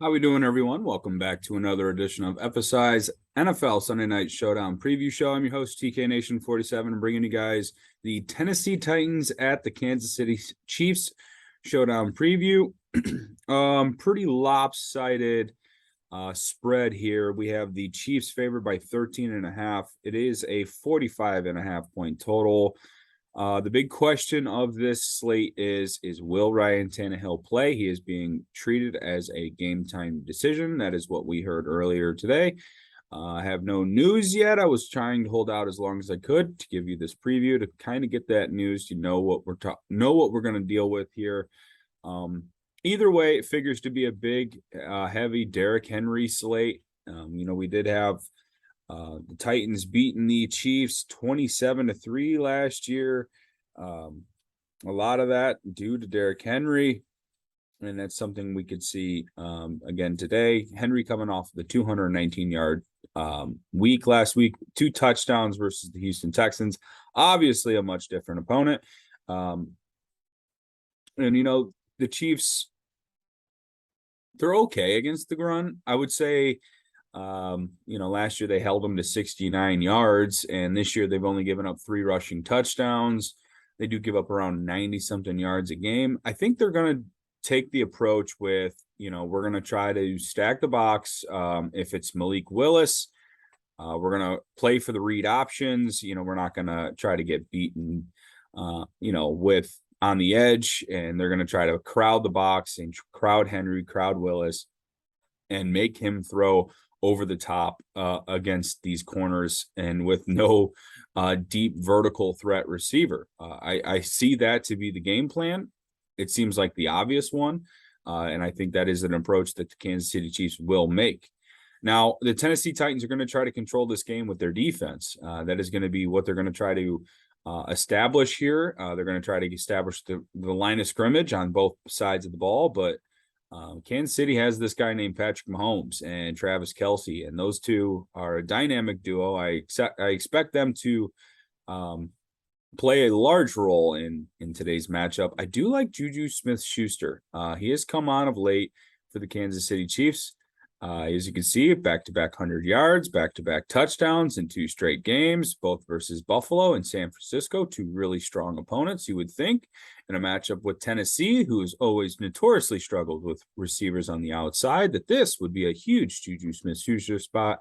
How we doing, everyone? Welcome back to another edition of FSI's NFL Sunday Night Showdown Preview Show. I'm your host, TK Nation 47, bringing you guys the Tennessee Titans at the Kansas City Chiefs Showdown Preview. Pretty lopsided spread here. We have the Chiefs favored by 13.5. It is a 45.5 point total. The big question of this slate is will Ryan Tannehill play? He is being treated as a game time decision. That is what we heard earlier today. I have no news yet. I was trying to hold out as long as I could to give you this preview to kind of get that news to know what we're going to deal with here. Either way, it figures to be a big, heavy Derrick Henry slate. We did have the Titans beating the Chiefs 27-3 last year. A lot of that due to Derrick Henry, and that's something we could see again today. Henry coming off the 219-yard week last week, 2 touchdowns versus the Houston Texans. Obviously, a much different opponent. The Chiefs, they're okay against the run. I would say, last year they held them to 69 yards, and this year they've only given up 3 rushing touchdowns. They do give up around 90-something yards a game. I think they're going to take the approach with, we're going to try to stack the box. If it's Malik Willis, we're going to play for the read options. We're not going to try to get beaten, with on the edge, and they're going to try to crowd the box and crowd Henry, crowd Willis, and make him throw over the top against these corners and with no deep vertical threat receiver. I see that to be the game plan. It seems like the obvious one, and I think that is an approach that the Kansas City Chiefs will make. Now, the Tennessee Titans are going to try to control this game with their defense. That is going to be what they're going to try to establish here. They're going to try to establish the line of scrimmage on both sides of the ball, but Kansas City has this guy named Patrick Mahomes and Travis Kelce, and those two are a dynamic duo. I expect them to play a large role in today's matchup. I do like Juju Smith-Schuster. He has come on of late for the Kansas City Chiefs. As you can see, back-to-back 100 yards, back-to-back touchdowns in 2 straight games, both versus Buffalo and San Francisco, 2 really strong opponents, you would think, in a matchup with Tennessee, who has always notoriously struggled with receivers on the outside, that this would be a huge Juju Smith-Schuster spot.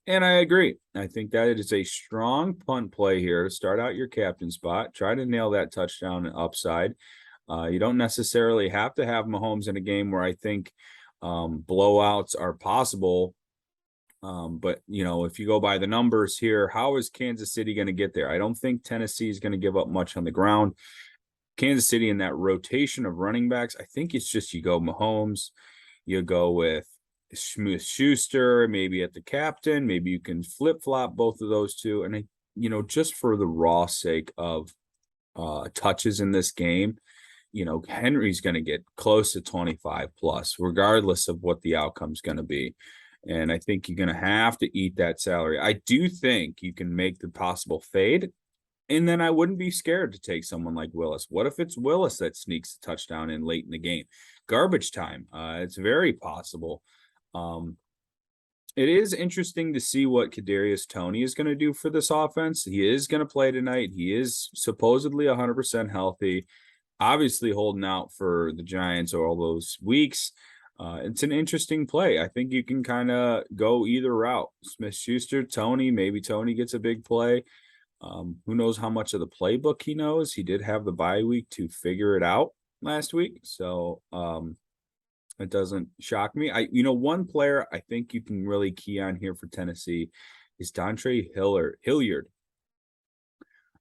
And I agree. I think that it is a strong punt play here to start out your captain spot. Try to nail that touchdown upside. You don't necessarily have to have Mahomes in a game where I think blowouts are possible. But if you go by the numbers here, how is Kansas City going to get there? I don't think Tennessee is going to give up much on the ground. Kansas City in that rotation of running backs, I think it's just you go Mahomes, you go with Smith-Schuster, maybe at the captain, maybe you can flip-flop both of those two. And just for the raw sake of touches in this game, Henry's going to get close to 25 plus, regardless of what the outcome's going to be. And I think you're going to have to eat that salary. I do think you can make the possible fade. And then I wouldn't be scared to take someone like Willis. What if it's Willis that sneaks a touchdown in late in the game? Garbage time. It's very possible. It is interesting to see what Kadarius Toney is going to do for this offense. He is going to play tonight. He is supposedly 100% healthy. Obviously holding out for the Giants all those weeks. It's an interesting play. I think you can kind of go either route. Smith-Schuster, Toney, maybe Toney gets a big play. Who knows how much of the playbook he knows. He did have the bye week to figure it out last week. So it doesn't shock me. One player I think you can really key on here for Tennessee is Dontre Hilliard.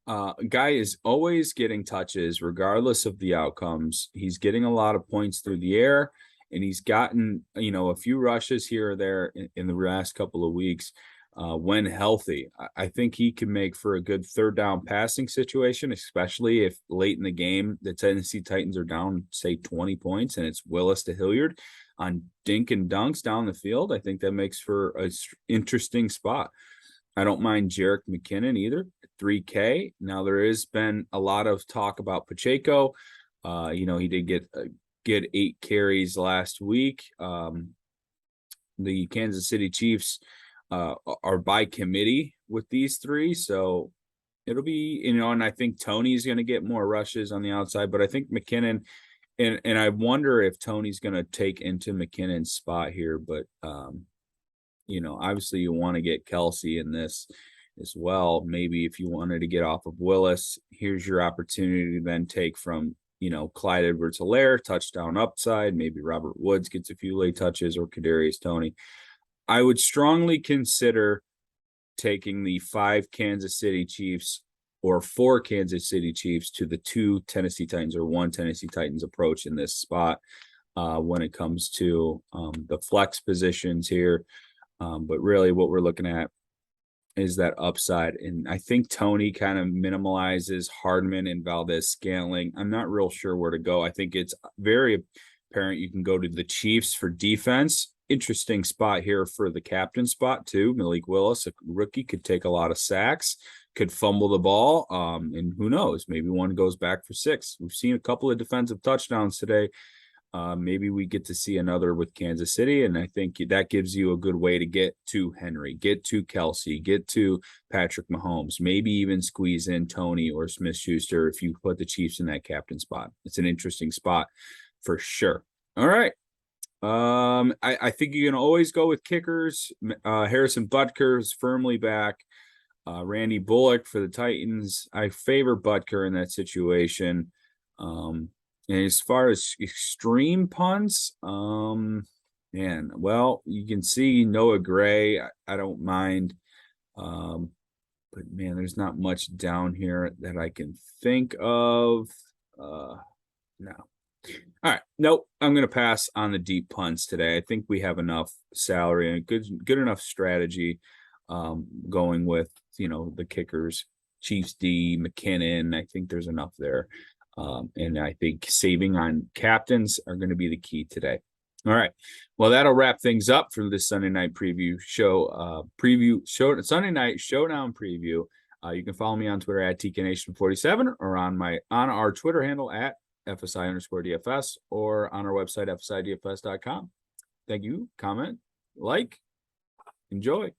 Guy is always getting touches regardless of the outcomes. He's getting a lot of points through the air, and he's gotten, a few rushes here or there in the last couple of weeks when healthy. I think he can make for a good third down passing situation, especially if late in the game the Tennessee Titans are down, say, 20 points, and it's Willis to Hilliard on dink and dunks down the field. I think that makes for an interesting spot. I don't mind Jerick McKinnon either, 3K. Now, there has been a lot of talk about Pacheco. He did get 8 carries last week. the Kansas City Chiefs are by committee with these three. So it'll be, and I think Tony's going to get more rushes on the outside, but I think McKinnon, and I wonder if Tony's going to take into McKinnon's spot here, but obviously you want to get Kelsey in this as well. Maybe if you wanted to get off of Willis, here's your opportunity to then take from, Clyde Edwards-Helaire, touchdown upside. Maybe Robert Woods gets a few late touches, or Kadarius Toney. I would strongly consider taking the 5 Kansas City Chiefs or 4 Kansas City Chiefs to the 2 Tennessee Titans or 1 Tennessee Titans approach in this spot when it comes to the flex positions here. But really what we're looking at is that upside. And I think Tony kind of minimalizes Hardman and Valdez-Scantling. I'm not real sure where to go. I think it's very apparent you can go to the Chiefs for defense. Interesting spot here for the captain spot too. Malik Willis, a rookie, could take a lot of sacks, could fumble the ball. And who knows, maybe one goes back for 6. We've seen a couple of defensive touchdowns today. Maybe we get to see another with Kansas City, and I think that gives you a good way to get to Henry, get to Kelsey, get to Patrick Mahomes, maybe even squeeze in Tony or Smith-Schuster if you put the Chiefs in that captain spot. It's an interesting spot for sure. All right. I think you can always go with kickers. Harrison Butker is firmly back. Randy Bullock for the Titans. I favor Butker in that situation. And as far as extreme punts, well, you can see Noah Gray. I don't mind. But man, there's not much down here that I can think of. No. All right. Nope. I'm going to pass on the deep punts today. I think we have enough salary and good enough strategy going with, the kickers, Chiefs D, McKinnon. I think there's enough there. And I think saving on captains are going to be the key today. All right. Well, that'll wrap things up for this Sunday night Sunday night showdown preview. You can follow me on Twitter at TKNation47 or on our Twitter handle at FSI_DFS or on our website, FSIDFS.com. Thank you. Comment, like, enjoy.